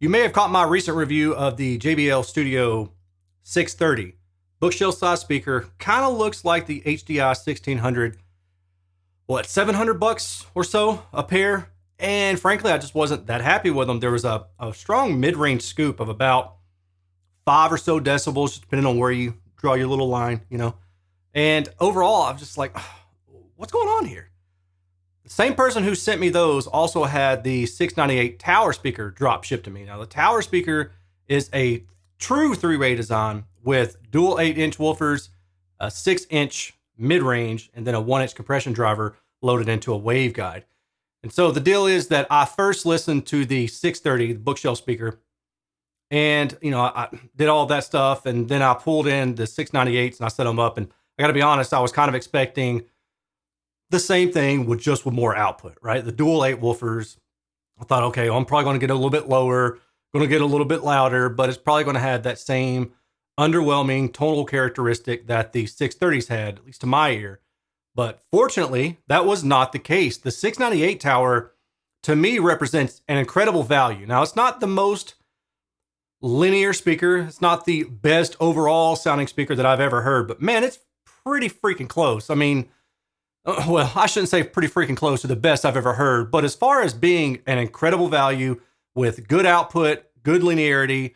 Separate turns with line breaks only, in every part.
You may have caught my recent review of the JBL Studio 630. Bookshelf size speaker. Kind of looks like the HDI 1600. What, $700 or so a pair? And frankly, I just wasn't that happy with them. There was a strong mid-range scoop of about 5 or so decibels, depending on where you draw your little line, you know. And overall, I'm just like, what's going on here? The same person who sent me those also had the 698 tower speaker drop shipped to me. Now, the tower speaker is a true three-way design with dual 8-inch woofers, a 6-inch mid-range, and then a 1-inch compression driver loaded into a waveguide. And so the deal is that I first listened to the 630, the bookshelf speaker, and, you know, I did all that stuff, and then I pulled in the 698s and I set them up, and I got to be honest, I was kind of expecting the same thing with more output, right? The dual 8 woofers. I thought, okay, well, I'm probably going to get a little bit lower, going to get a little bit louder, but it's probably going to have that same underwhelming tonal characteristic that the 630s had, at least to my ear. But fortunately, that was not the case. The 698 tower, to me, represents an incredible value. Now, it's not the most linear speaker. It's not the best overall sounding speaker that I've ever heard, but man, it's pretty freaking close. I mean, well, I shouldn't say pretty freaking close to the best I've ever heard, but as far as being an incredible value with good output, good linearity,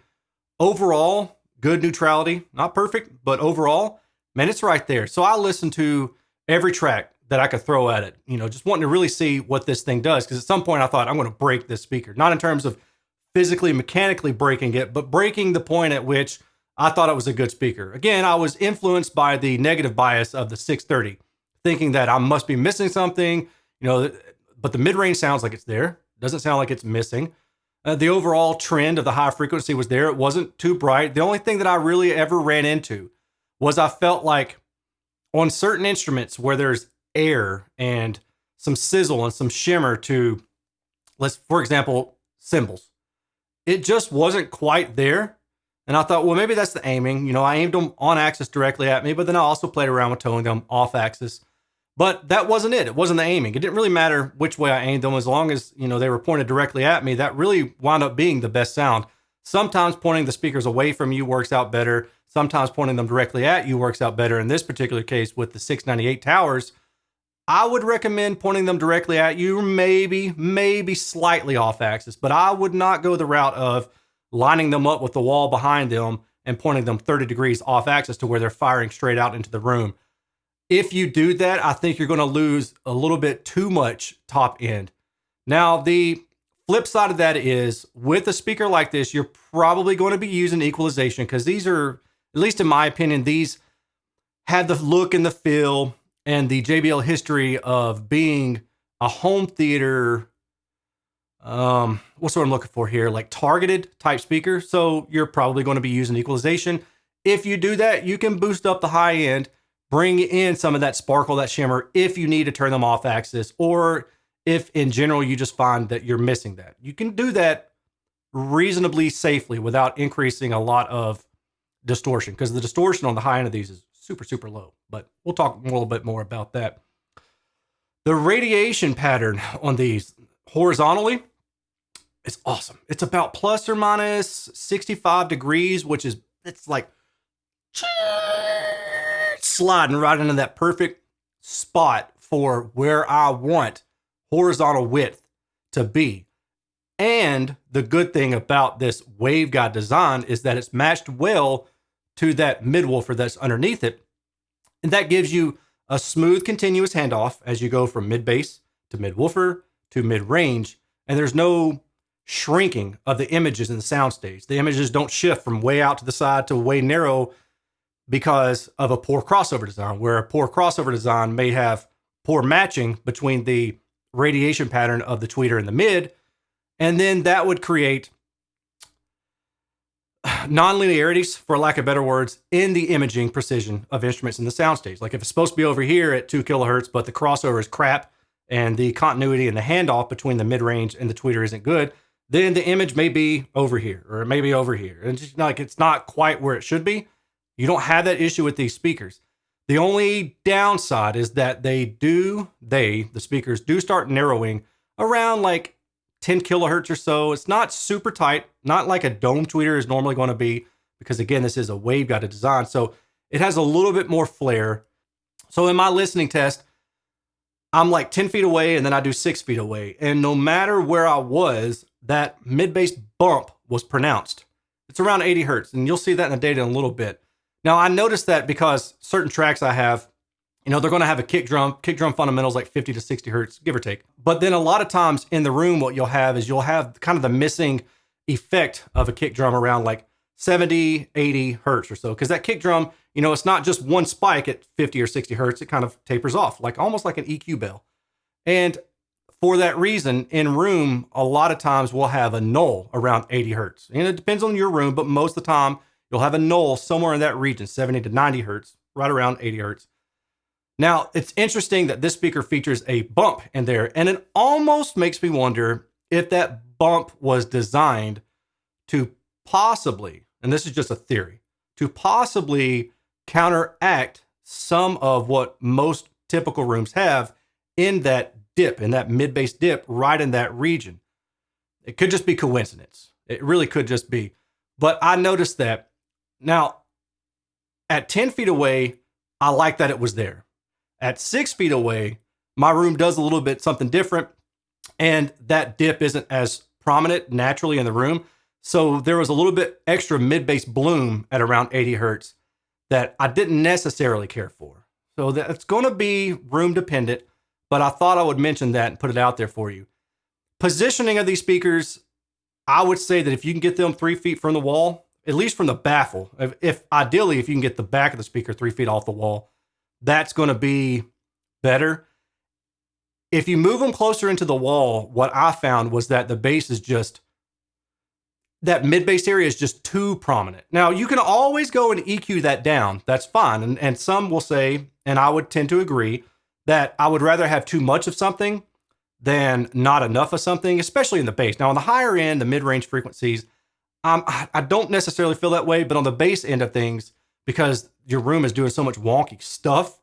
overall, good neutrality, not perfect, but overall, man, it's right there. So I listened to every track that I could throw at it, you know, just wanting to really see what this thing does. Because at some point I thought, I'm going to break this speaker, not in terms of physically, mechanically breaking it, but breaking the point at which I thought it was a good speaker. Again, I was influenced by the negative bias of the 630, thinking that I must be missing something, you know, but the mid-range sounds like it's there. Doesn't sound like it's missing. The overall trend of the high frequency was there. It wasn't too bright. The only thing that I really ever ran into was I felt like on certain instruments where there's air and some sizzle and some shimmer to, for example, cymbals, it just wasn't quite there. And I thought, well, maybe that's the aiming. You know, I aimed them on axis directly at me, but then I also played around with toning them off axis. But that wasn't it. It wasn't the aiming. It didn't really matter which way I aimed them, as long as, you know, they were pointed directly at me. That really wound up being the best sound. Sometimes pointing the speakers away from you works out better. Sometimes pointing them directly at you works out better. In this particular case with the 698 towers, I would recommend pointing them directly at you, maybe slightly off axis, but I would not go the route of lining them up with the wall behind them and pointing them 30 degrees off axis to where they're firing straight out into the room. If you do that, I think you're going to lose a little bit too much top end. Now, the flip side of that is with a speaker like this, you're probably going to be using equalization, because these are, at least in my opinion, these have the look and the feel and the JBL history of being a home theater, what's what I'm looking for here? Like targeted type speaker. So you're probably going to be using equalization. If you do that, you can boost up the high end, bring in some of that sparkle, that shimmer, if you need to turn them off axis, or if in general you just find that you're missing that. You can do that reasonably safely without increasing a lot of distortion, because the distortion on the high end of these is super low, but we'll talk a little bit more about that. The radiation pattern on these horizontally is awesome. It's about plus or minus 65 degrees, which is, it's like sliding right into that perfect spot for where I want horizontal width to be. And the good thing about this waveguide design is that it's matched well to that mid-woofer that's underneath it. And that gives you a smooth, continuous handoff as you go from mid-bass to mid-woofer to mid-range. And there's no shrinking of the images in the soundstage. The images don't shift from way out to the side to way narrow because of a poor crossover design, where a poor crossover design may have poor matching between the radiation pattern of the tweeter and the mid. And then that would create non-linearities, for lack of better words, in the imaging precision of instruments in the soundstage. Like if it's supposed to be over here at 2 kilohertz, but the crossover is crap and the continuity and the handoff between the mid-range and the tweeter isn't good, then the image may be over here, or it may be over here. And just like it's not quite where it should be. You don't have that issue with these speakers. The only downside is that the speakers do start narrowing around like 10 kilohertz or so. It's not super tight, not like a dome tweeter is normally going to be, because again, this is a waveguided design. So it has a little bit more flare. So in my listening test, I'm like 10 feet away and then I do 6 feet away. And no matter where I was, that mid-bass bump was pronounced. It's around 80 hertz. And you'll see that in the data in a little bit. Now I noticed that because certain tracks I have, they're going to have a kick drum fundamentals like 50 to 60 hertz, give or take. But then a lot of times in the room, what you'll have is you'll have kind of the missing effect of a kick drum around like 70, 80 hertz or so. Because that kick drum, it's not just one spike at 50 or 60 hertz. It kind of tapers off, like almost like an EQ bell. And for that reason, in room, a lot of times we'll have a null around 80 hertz. And it depends on your room, but most of the time you'll have a null somewhere in that region, 70 to 90 hertz, right around 80 hertz. Now, it's interesting that this speaker features a bump in there, and it almost makes me wonder if that bump was designed to possibly, and this is just a theory, to possibly counteract some of what most typical rooms have in that dip, in that mid-bass dip, right in that region. It could just be coincidence. It really could just be. But I noticed that. Now, at 10 feet away, I like that it was there. At 6 feet away, my room does a little bit something different, and that dip isn't as prominent naturally in the room. So there was a little bit extra mid-bass bloom at around 80 hertz that I didn't necessarily care for. So that's going to be room dependent, but I thought I would mention that and put it out there for you. Positioning of these speakers, I would say that if you can get them 3 feet from the wall, at least from the baffle, if ideally, if you can get the back of the speaker 3 feet off the wall, that's going to be better. If you move them closer into the wall, what I found was that the bass is just, that mid-bass area is just too prominent. Now, you can always go and EQ that down. That's fine. And some will say, and I would tend to agree, that I would rather have too much of something than not enough of something, especially in the bass. Now, on the higher end, the mid-range frequencies, I don't necessarily feel that way, but on the bass end of things, because your room is doing so much wonky stuff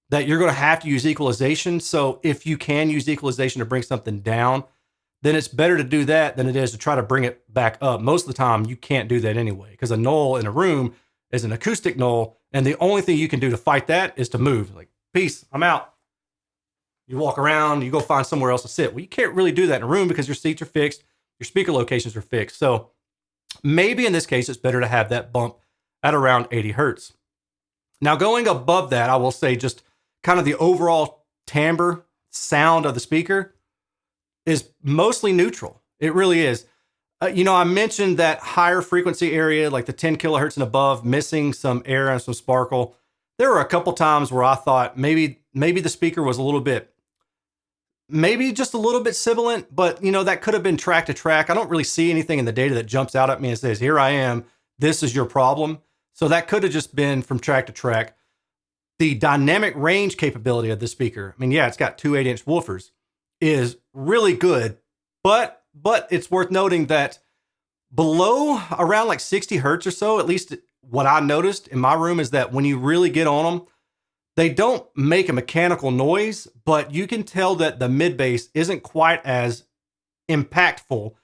that you're going to have to use equalization. So if you can use equalization to bring something down, then it's better to do that than it is to try to bring it back up. Most of the time, you can't do that anyway, because a null in a room is an acoustic null, and the only thing you can do to fight that is to move. Like, peace, I'm out. You walk around, you go find somewhere else to sit. Well, you can't really do that in a room because your seats are fixed, your speaker locations are fixed. So maybe in this case, it's better to have that bump at around 80 hertz. Now, going above that, I will say just kind of the overall timbre sound of the speaker is mostly neutral. It really is. I mentioned that higher frequency area, like the 10 kilohertz and above, missing some air and some sparkle. There were a couple times where I thought maybe the speaker was a little bit, maybe just a little bit sibilant, but that could have been track to track. I don't really see anything in the data that jumps out at me and says, here I am, this is your problem. So that could have just been from track to track. The dynamic range capability of this speaker, it's got two 8-inch woofers, is really good, but it's worth noting that below around like 60 hertz or so, at least what I noticed in my room, is that when you really get on them, they don't make a mechanical noise, but you can tell that the mid bass isn't quite as impactful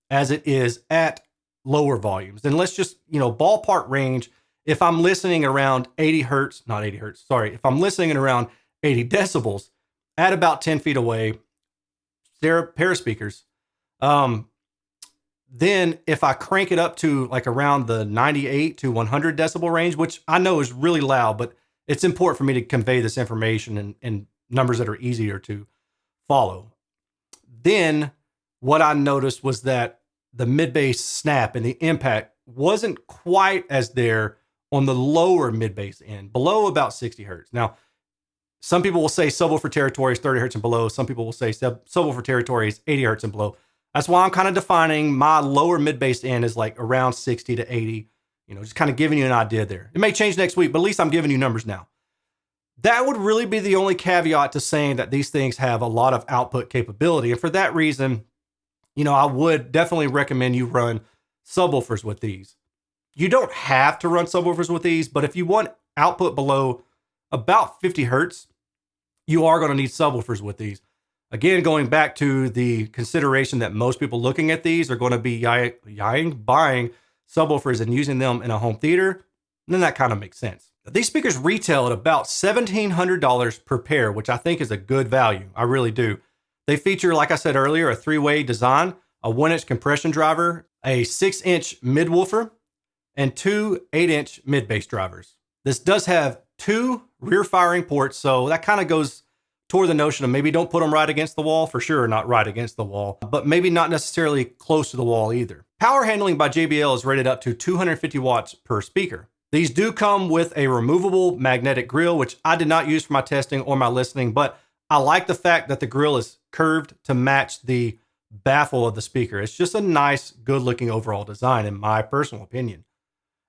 as it is at lower volumes. And let's just, ballpark range. If I'm listening around 80 hertz, not 80 hertz, sorry. If I'm listening at around 80 decibels at about 10 feet away, pair of speakers. Then if I crank it up to like around the 98 to 100 decibel range, which I know is really loud, but it's important for me to convey this information in numbers that are easier to follow. Then what I noticed was that the mid-bass snap and the impact wasn't quite as there on the lower mid-bass end, below about 60 hertz. Now, some people will say subwoofer territory is 30 hertz and below. Some people will say subwoofer territory is 80 hertz and below. That's why I'm kind of defining my lower mid-bass end as like around 60 to 80, just kind of giving you an idea there. It may change next week, but at least I'm giving you numbers now. That would really be the only caveat to saying that these things have a lot of output capability. And for that reason, I would definitely recommend you run subwoofers with these. You don't have to run subwoofers with these, but if you want output below about 50 hertz, you are going to need subwoofers with these. Again, going back to the consideration that most people looking at these are going to be buying subwoofers and using them in a home theater, then that kind of makes sense. These speakers retail at about $1,700 per pair, which I think is a good value. I really do. They feature, like I said earlier, a 3-way design, a 1-inch compression driver, a 6-inch mid-woofer, and 2 8-inch mid-bass drivers. This does have 2 rear firing ports, so that kind of goes toward the notion of maybe don't put them right against the wall, for sure not right against the wall, but maybe not necessarily close to the wall either. Power handling by JBL is rated up to 250 watts per speaker. These do come with a removable magnetic grill, which I did not use for my testing or my listening, but I like the fact that the grill is curved to match the baffle of the speaker. It's just a nice, good-looking overall design, in my personal opinion.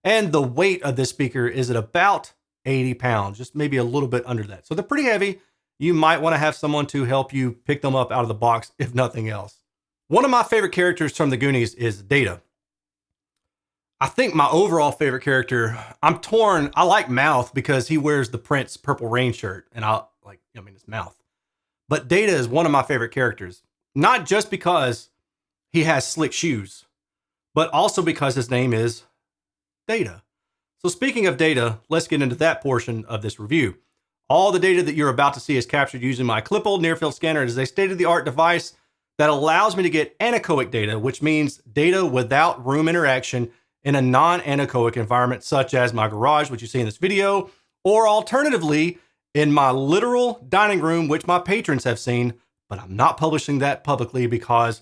And the weight of this speaker is at about 80 pounds, just maybe a little bit under that. So they're pretty heavy. You might want to have someone to help you pick them up out of the box, if nothing else. One of my favorite characters from the Goonies is Data. I think my overall favorite character, I'm torn. I like Mouth because he wears the Prince Purple Rain shirt, and it's Mouth. But Data is one of my favorite characters, not just because he has slick shoes, but also because his name is Data. So speaking of data, let's get into that portion of this review. All the data that you're about to see is captured using my Clipboard near-field scanner. It is a state-of-the-art device that allows me to get anechoic data, which means data without room interaction in a non-anechoic environment, such as my garage, which you see in this video, or alternatively, in my literal dining room, which my patrons have seen, but I'm not publishing that publicly because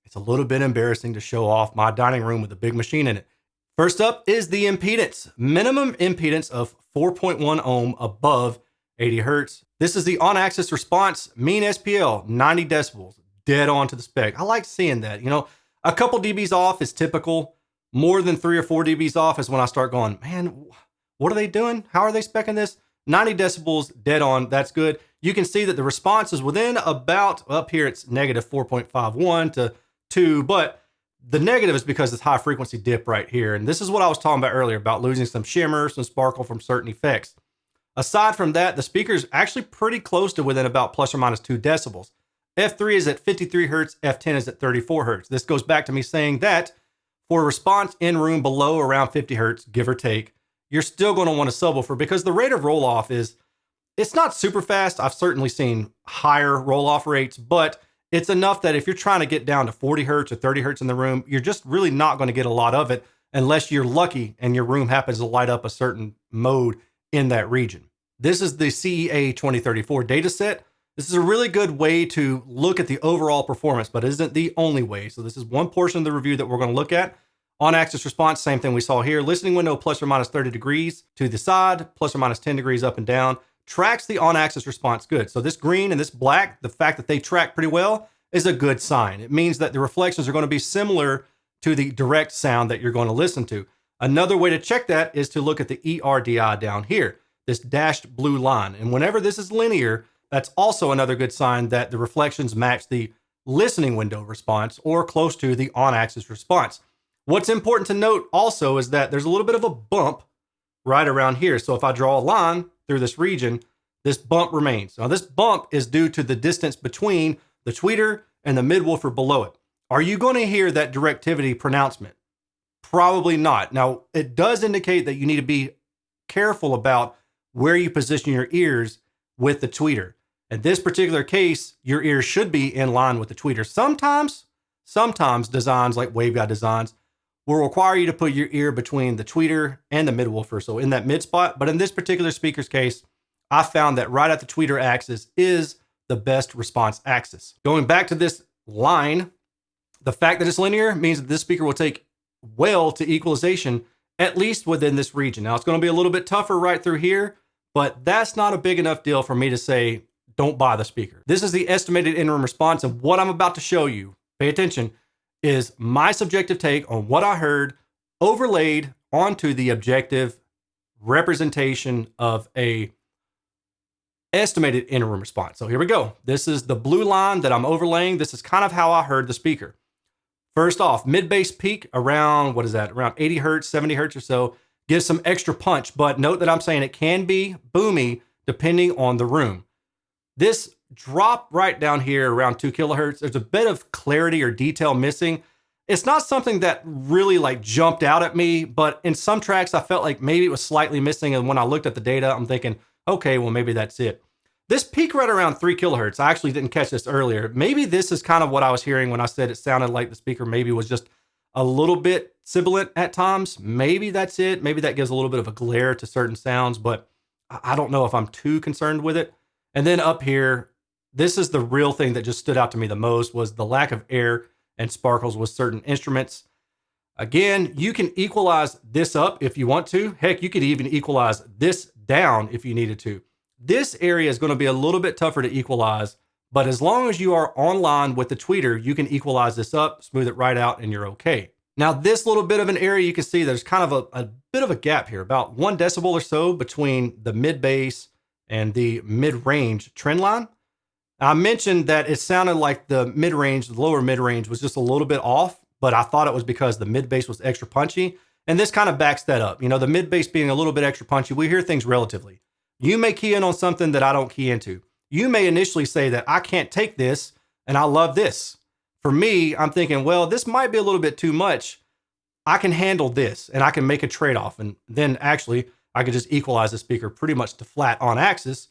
it's a little bit embarrassing to show off my dining room with a big machine in it. First up is the impedance. Minimum impedance of 4.1 ohm above 80 hertz. This is the on-axis response, mean SPL, 90 decibels, dead on to the spec. I like seeing that. A couple dBs off is typical. More than 3 or 4 dBs off is when I start going, man, what are they doing? How are they speccing this? 90 decibels, dead on, that's good. You can see that the response is within about, up here it's negative 4.51 to 2, but the negative is because it's high frequency dip right here. And this is what I was talking about earlier about losing some shimmer, some sparkle from certain effects. Aside from that, the speaker is actually pretty close to within about plus or minus 2 decibels. F3 is at 53 hertz, F10 is at 34 hertz. This goes back to me saying that for a response in room below around 50 hertz, give or take, you're still going to want a subwoofer because the rate of roll off it's not super fast. I've certainly seen higher roll off rates, but it's enough that if you're trying to get down to 40 hertz or 30 hertz in the room, you're just really not going to get a lot of it unless you're lucky and your room happens to light up a certain mode in that region. This is the CEA 2034 data set. This is a really good way to look at the overall performance, but it isn't the only way. So this is one portion of the review that we're going to look at. On-axis response, same thing we saw here. Listening window plus or minus 30 degrees to the side, plus or minus 10 degrees up and down. Tracks the on-axis response good. So this green and this black, the fact that they track pretty well is a good sign. It means that the reflections are going to be similar to the direct sound that you're going to listen to. Another way to check that is to look at the ERDI down here, this dashed blue line. And whenever this is linear, that's also another good sign that the reflections match the listening window response or close to the on-axis response. What's important to note also is that there's a little bit of a bump right around here. So if I draw a line through this region, this bump remains. Now this bump is due to the distance between the tweeter and the midwoofer below it. Are you going to hear that directivity pronouncement? Probably not. Now it does indicate that you need to be careful about where you position your ears with the tweeter. In this particular case, your ears should be in line with the tweeter. Sometimes designs like waveguide designs will require you to put your ear between the tweeter and the midwoofer, so in that mid spot. But in this particular speaker's case, I found that right at the tweeter axis is the best response axis. Going back to this line, the fact that it's linear means that this speaker will take well to equalization, at least within this region. Now it's going to be a little bit tougher right through here, but that's not a big enough deal for me to say, don't buy the speaker. This is the estimated in-room response, and what I'm about to show you, pay attention, is my subjective take on what I heard overlaid onto the objective representation of a estimated in-room response. So here we go. This is the blue line that I'm overlaying. This is kind of how I heard the speaker. First off, mid-bass peak around, around 80 hertz, 70 hertz or so, gives some extra punch, but note that I'm saying it can be boomy depending on the room. This drop right down here around 2 kilohertz. There's a bit of clarity or detail missing. It's not something that really like jumped out at me, but in some tracks I felt like maybe it was slightly missing. And when I looked at the data, I'm thinking, okay, well, maybe that's it. This peak right around 3 kilohertz, I actually didn't catch this earlier. Maybe this is kind of what I was hearing when I said it sounded like the speaker maybe was just a little bit sibilant at times. Maybe that's it. Maybe that gives a little bit of a glare to certain sounds, but I don't know if I'm too concerned with it. And then up here, this is the real thing that just stood out to me the most, was the lack of air and sparkles with certain instruments. Again, you can equalize this up if you want to. Heck, you could even equalize this down if you needed to. This area is going to be a little bit tougher to equalize, but as long as you are online with the tweeter, you can equalize this up, smooth it right out, and you're okay. Now, this little bit of an area, you can see there's kind of a bit of a gap here, about 1 decibel or so between the mid bass and the mid-range trend line. I mentioned that it sounded like the mid-range, the lower mid-range was just a little bit off, but I thought it was because the mid-bass was extra punchy. And this kind of backs that up. You know, the mid-bass being a little bit extra punchy, we hear things relatively. You may key in on something that I don't key into. You may initially say that I can't take this and I love this. For me, I'm thinking, well, this might be a little bit too much. I can handle this and I can make a trade-off. And then actually I could just equalize the speaker pretty much to flat on axis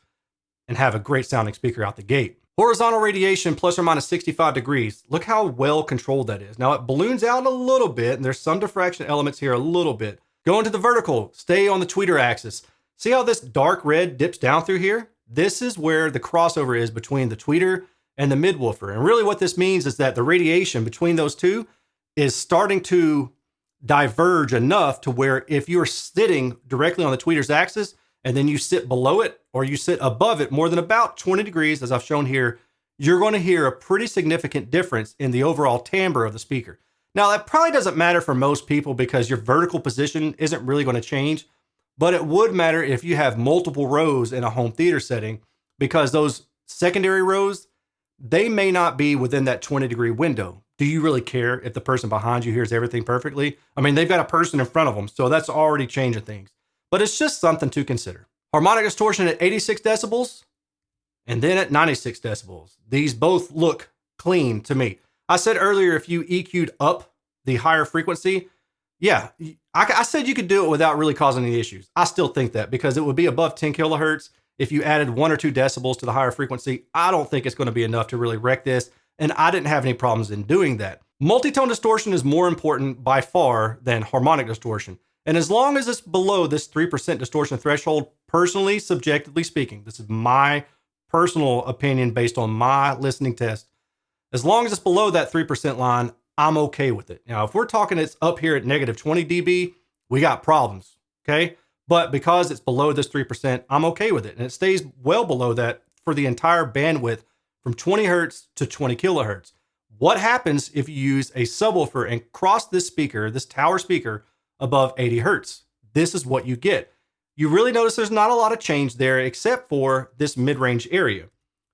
and have a great sounding speaker out the gate. Horizontal radiation plus or minus 65 degrees. Look how well controlled that is. Now it balloons out a little bit and there's some diffraction elements here a little bit. Go into the vertical, stay on the tweeter axis. See how this dark red dips down through here? This is where the crossover is between the tweeter and the midwoofer. And really what this means is that the radiation between those two is starting to diverge enough to where if you're sitting directly on the tweeter's axis and then you sit below it or you sit above it more than about 20 degrees, as I've shown here, you're going to hear a pretty significant difference in the overall timbre of the speaker. Now, that probably doesn't matter for most people because your vertical position isn't really going to change. But it would matter if you have multiple rows in a home theater setting, because those secondary rows, they may not be within that 20-degree window. Do you really care if the person behind you hears everything perfectly? I mean, they've got a person in front of them, so that's already changing things. But it's just something to consider. Harmonic distortion at 86 decibels and then at 96 decibels. These both look clean to me. I said earlier, if you EQ'd up the higher frequency, yeah, I said you could do it without really causing any issues. I still think that because it would be above 10 kilohertz. If you added 1 or 2 decibels to the higher frequency, I don't think it's going to be enough to really wreck this. And I didn't have any problems in doing that. Multitone distortion is more important by far than harmonic distortion. And as long as it's below this 3% distortion threshold, personally, subjectively speaking, this is my personal opinion based on my listening test. As long as it's below that 3% line, I'm okay with it. Now, if we're talking it's up here at negative 20 dB, we got problems, okay? But because it's below this 3%, I'm okay with it. And it stays well below that for the entire bandwidth from 20 hertz to 20 kilohertz. What happens if you use a subwoofer and cross this speaker, this tower speaker, above 80 hertz? This is what you get. You really notice there's not a lot of change there except for this mid-range area.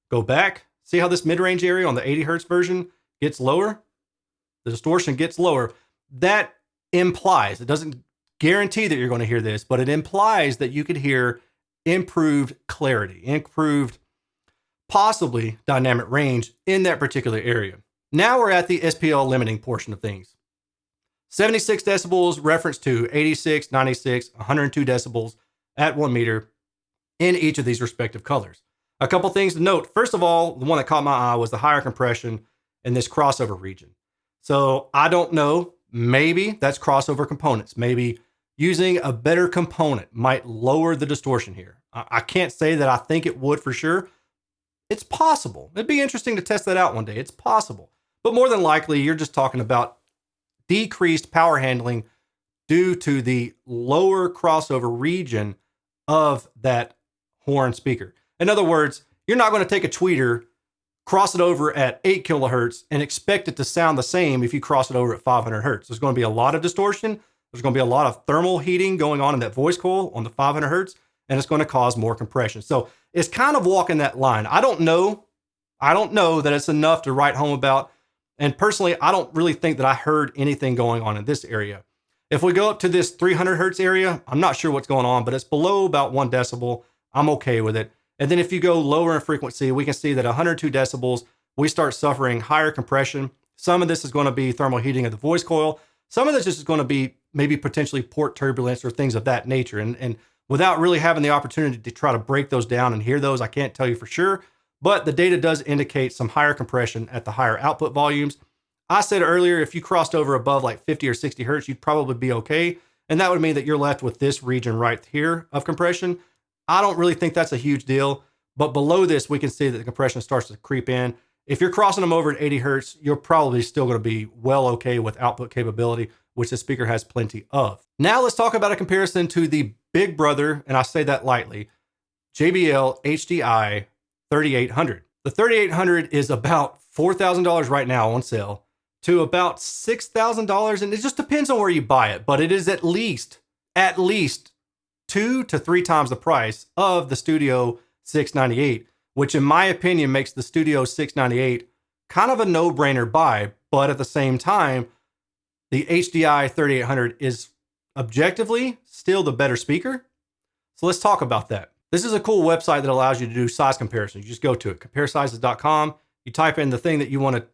Go back, see how this mid-range area on the 80 hertz version gets lower? The distortion gets lower. That implies, it doesn't guarantee that you're going to hear this, but it implies that you could hear improved clarity, improved possibly dynamic range in that particular area. Now we're at the SPL limiting portion of things. 76 decibels reference to 86, 96, 102 decibels at 1 meter in each of these respective colors. A couple things to note. First of all, the one that caught my eye was the higher compression in this crossover region. So I don't know, maybe that's crossover components. Maybe using a better component might lower the distortion here. I can't say that I think it would for sure. It's possible. It'd be interesting to test that out one day. It's possible. But more than likely, you're just talking about decreased power handling due to the lower crossover region of that horn speaker. In other words, you're not going to take a tweeter, cross it over at 8 kilohertz and expect it to sound the same if you cross it over at 500 hertz. There's going to be a lot of distortion. There's going to be a lot of thermal heating going on in that voice coil on the 500 hertz, and it's going to cause more compression. So it's kind of walking that line. I don't know that it's enough to write home about. And personally, I don't really think that I heard anything going on in this area. If we go up to this 300 hertz area, I'm not sure what's going on, but it's below about 1 decibel. I'm okay with it. And then if you go lower in frequency, we can see that 102 decibels, we start suffering higher compression. Some of this is going to be thermal heating of the voice coil. Some of this is going to be maybe potentially port turbulence or things of that nature. And without really having the opportunity to try to break those down and hear those, I can't tell you for sure. But the data does indicate some higher compression at the higher output volumes. I said earlier, if you crossed over above like 50 or 60 hertz, you'd probably be okay. And that would mean that you're left with this region right here of compression. I don't really think that's a huge deal. But below this, we can see that the compression starts to creep in. If you're crossing them over at 80 hertz, you're probably still going to be well okay with output capability, which the speaker has plenty of. Now let's talk about a comparison to the big brother, and I say that lightly, JBL HDI 3800. The 3800 is about $4,000 right now on sale to about $6,000, and it just depends on where you buy it, but it is at least 2 to 3 times the price of the Studio 698, which in my opinion makes the Studio 698 kind of a no-brainer buy, but at the same time, the HDI 3800 is objectively still the better speaker. So let's talk about that. This is a cool website that allows you to do size comparisons. You just go to it, comparesizes.com. You type in the thing that you want to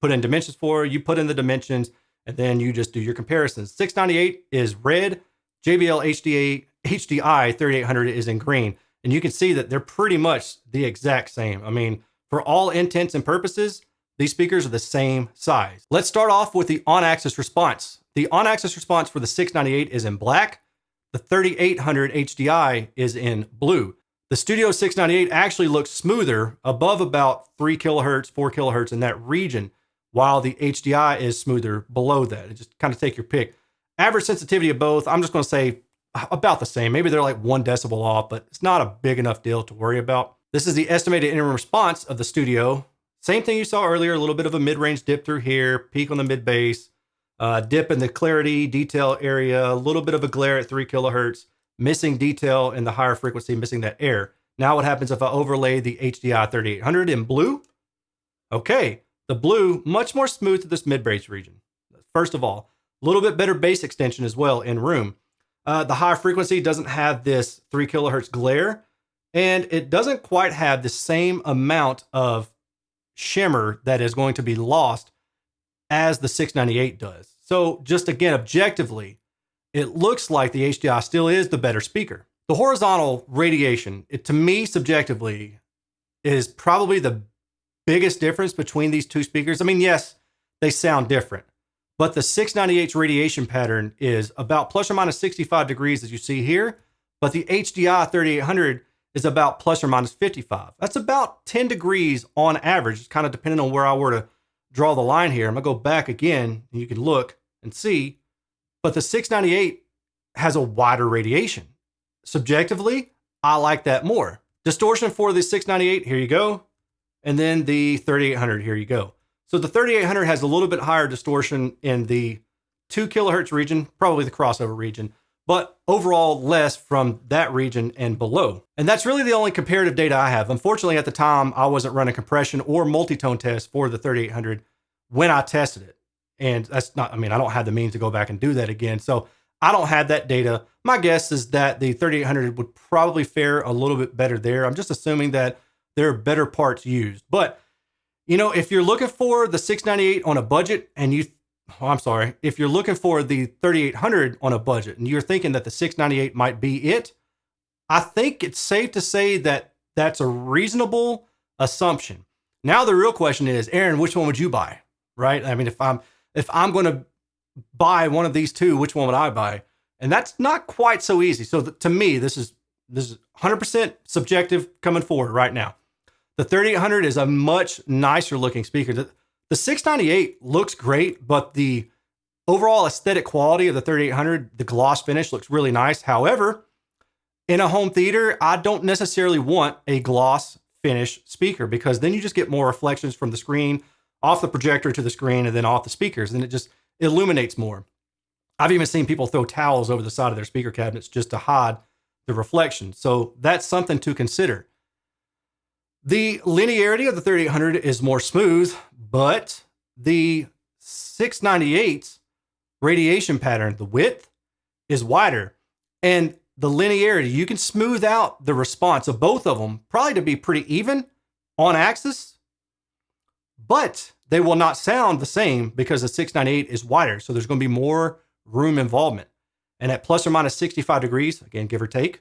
put in dimensions for, you put in the dimensions, and then you just do your comparisons. 698 is red, JBL HDI 3800 is in green. And you can see that they're pretty much the exact same. I mean, for all intents and purposes, these speakers are the same size. Let's start off with the on-axis response. The on-axis response for the 698 is in black. The 3800 HDI is in blue. The Studio 698 actually looks smoother above about 3 kilohertz, 4 kilohertz in that region, while the HDI is smoother below that. It just kind of take your pick. Average sensitivity of both, I'm just going to say about the same. Maybe they're like 1 decibel off, but it's not a big enough deal to worry about. This is the estimated interim response of the Studio. Same thing you saw earlier, a little bit of a mid-range dip through here, peak on the mid-bass, dip in the clarity detail area, a little bit of a glare at 3 kilohertz, missing detail in the higher frequency, missing that air. Now what happens if I overlay the HDI 3800 in blue? Okay, the blue, much more smooth to this mid-bass region. First of all, a little bit better bass extension as well in room. The high frequency doesn't have this 3 kilohertz glare, and it doesn't quite have the same amount of shimmer that is going to be lost as the 698 does. So just again, objectively, it looks like the HDI still is the better speaker. The horizontal radiation, to me, subjectively, is probably the biggest difference between these two speakers. I mean, yes, they sound different, but the 698's radiation pattern is about plus or minus 65 degrees, as you see here, but the HDI 3800 is about plus or minus 55. That's about 10 degrees on average. It's kind of depending on where I were to draw the line here. I'm gonna go back again and you can look and see, but the 698 has a wider radiation. Subjectively, I like that more. Distortion for the 698, here you go. And then the 3800, here you go. So the 3800 has a little bit higher distortion in the 2 kilohertz region, probably the crossover region, but overall less from that region and below. And that's really the only comparative data I have. Unfortunately, at the time, I wasn't running compression or multi-tone tests for the 3800 when I tested it. And that's not, I mean, I don't have the means to go back and do that again. So I don't have that data. My guess is that the 3800 would probably fare a little bit better there. I'm just assuming that there are better parts used. But, you know, if you're looking for the 698 on a budget and if you're looking for the 3800 on a budget and you're thinking that the 698 might be it, I think it's safe to say that that's a reasonable assumption. Now the real question is, Erin, which one would you buy? Right? I mean, if I'm going to buy one of these two, which one would I buy? And that's not quite so easy. So to me, this is 100% subjective coming forward right now. The 3800 is a much nicer looking speaker. The 698 looks great, but the overall aesthetic quality of the 3800, the gloss finish looks really nice. However, in a home theater, I don't necessarily want a gloss finish speaker because then you just get more reflections from the screen, off the projector to the screen, and then off the speakers, and it just illuminates more. I've even seen people throw towels over the side of their speaker cabinets just to hide the reflection. So that's something to consider. The linearity of the 3800 is more smooth, but the 698's radiation pattern, the width, is wider. And the linearity. You can smooth out the response of both of them, probably to be pretty even on axis, but they will not sound the same because the 698 is wider. So there's going to be more room involvement. And at plus or minus 65 degrees, again, give or take,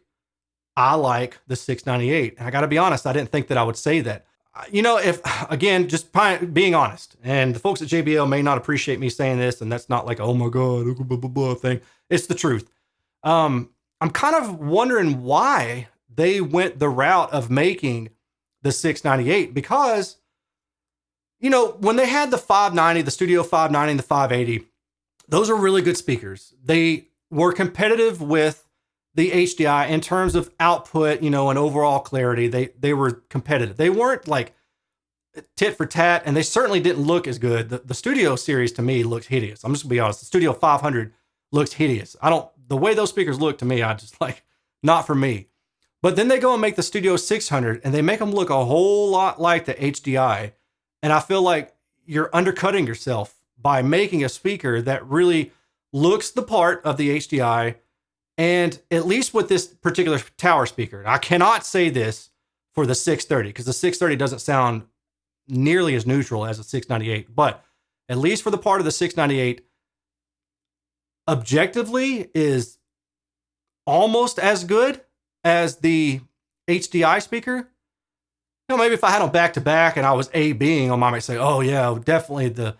I like the 698. And I got to be honest, I didn't think that I would say that. You know, if, again, just being honest, and the folks at JBL may not appreciate me saying this, and that's not like, oh my God, blah, blah, blah thing. It's the truth. I'm kind of wondering why they went the route of making the 698, because, you know, when they had the 590, the Studio 590 and the 580, those are really good speakers. They were competitive with the HDI in terms of output, you know, and overall clarity. They were competitive. They weren't like tit for tat, and they certainly didn't look as good. The Studio series to me looks hideous. I'm just gonna be honest. The Studio 500 looks hideous. The way those speakers look to me, I just like, not for me. But then they go and make the Studio 600 and they make them look a whole lot like the HDI. And I feel like you're undercutting yourself by making a speaker that really looks the part of the HDI. And at least with this particular tower speaker, I cannot say this for the 630 because the 630 doesn't sound nearly as neutral as the 698. But at least for the part of the 698, objectively is almost as good as the HDI speaker. You know, maybe if I had them back to back and I was A-Bing, I might say, oh yeah, definitely the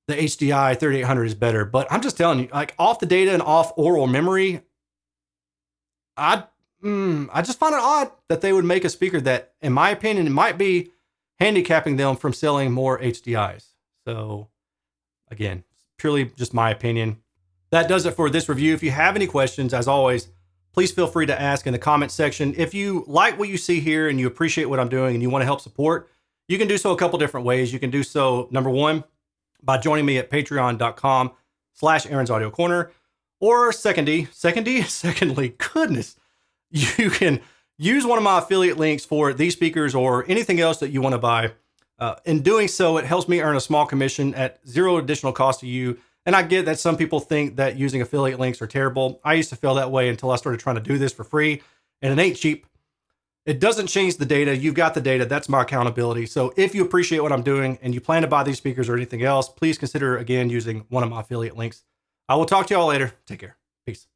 HDI 3800 is better. But I'm just telling you, like off the data and off oral memory, I just find it odd that they would make a speaker that, in my opinion, it might be handicapping them from selling more HDIs. So again, purely just my opinion. That does it for this review. If you have any questions, as always, please feel free to ask in the comment section. If you like what you see here and you appreciate what I'm doing and you want to help support, you can do so a couple different ways. You can do so, number one, by joining me at patreon.com/Erin's Audio Corner. Or secondly, goodness, you can use one of my affiliate links for these speakers or anything else that you want to buy. In doing so, it helps me earn a small commission at zero additional cost to you. And I get that some people think that using affiliate links are terrible. I used to feel that way until I started trying to do this for free, and it ain't cheap. It doesn't change the data. You've got the data. That's my accountability. So if you appreciate what I'm doing and you plan to buy these speakers or anything else, please consider, again, using one of my affiliate links. I will talk to you all later. Take care. Peace.